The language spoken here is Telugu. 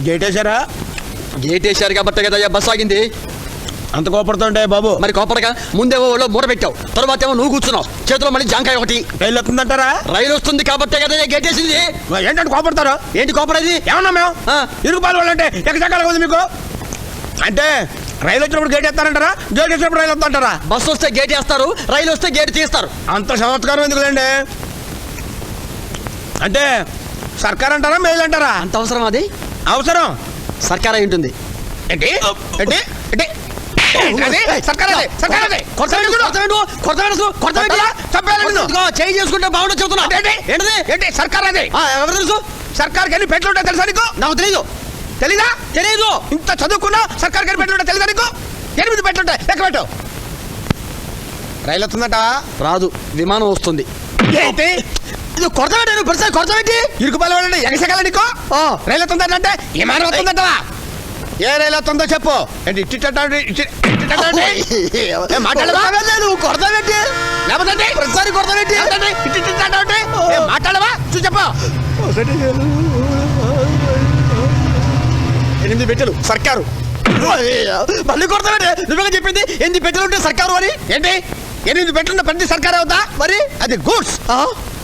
గేట్ వేసారా? గేట్ వేసారు కాబట్టి కదా బస్ ఆగింది. అంత కోపడుతుంటే బాబు. మరి కోపడగా ముందేమో ఒళ్ళో మూట పెట్టావు, తర్వాత ఏమో నువ్వు కూర్చున్నావు, చేతిలో మళ్ళీ జాంకాయ ఒకటి. రైలు వస్తుందంటారా? రైలు వస్తుంది కాబట్టి కదా గేట్ వేసింది. ఏంటంటే కోపడతారు? ఏంటి కోపడేది? ఏమన్నా మేము ఇరుగుపాలు వాళ్ళంటే ఎక్కడికి ఉంది మీకు? అంటే రైలు వచ్చినప్పుడు గేట్ వేస్తారంటారా? గేట్ వేసినప్పుడు రైలు వస్తుంటారా? బస్సు వస్తే గేట్ వేస్తారు, రైలు వస్తే గేట్ తీస్తారు. అంత చమత్కారం ఎందుకులేండి? అంటే సర్కార్ అంటారా మేలు అంటారా? అంత అవసరం అది? అవసరం. సర్కార్ అయి ఉంటుంది. ఏంటి ఏంటి ఏంటి? చేంజ్ చేసుకుంటే బాగుంటుంది చెబుతున్నా. ఏంటి సర్కార్ అదే? ఎవరు తెలుసు? సర్కార్కి ఎన్ని పెట్లు ఉంటాయి తెలుసా నీకు? నాకు తెలీదు. తెలీదా? తెలీదు. ఇంత చదువుకున్నా సర్కార్కి ఎన్ని పెట్లు ఉంటాయి తెలుసా నీకు? 8 పెట్లు ఉంటాయి, లెక్క పెట్టు. రైలు వస్తుందట? రాదు, విమానం వస్తుంది. ఏంటి ఇది కొరత పెట్టాను, ప్రతిసారి కొరత పెట్టి ఇరుకుపాలు వాళ్ళంటే ఎగసగల నీకు? రైలు వస్తుందంటే విమానం వస్తుందట. ఏ రైలు వస్తుందో చెప్పు. ఏంటి మాట్లాడవా? నువ్వు కొరత పెట్టి లేకపోతే ప్రతిసారి కొరత పెట్టి మాట్లాడవా? చూసి చెప్పు. 8 పెట్టెలు సర్కారు. మళ్ళీ కొరత పెట్టి నువ్వే చెప్పింది 8 పెట్టెలు ఉంటే సర్కారు అని. ఏంటి 8 పెట్లున్న ప్రతి సర్కార్ అవుతా? మరి అది గూడ్స్.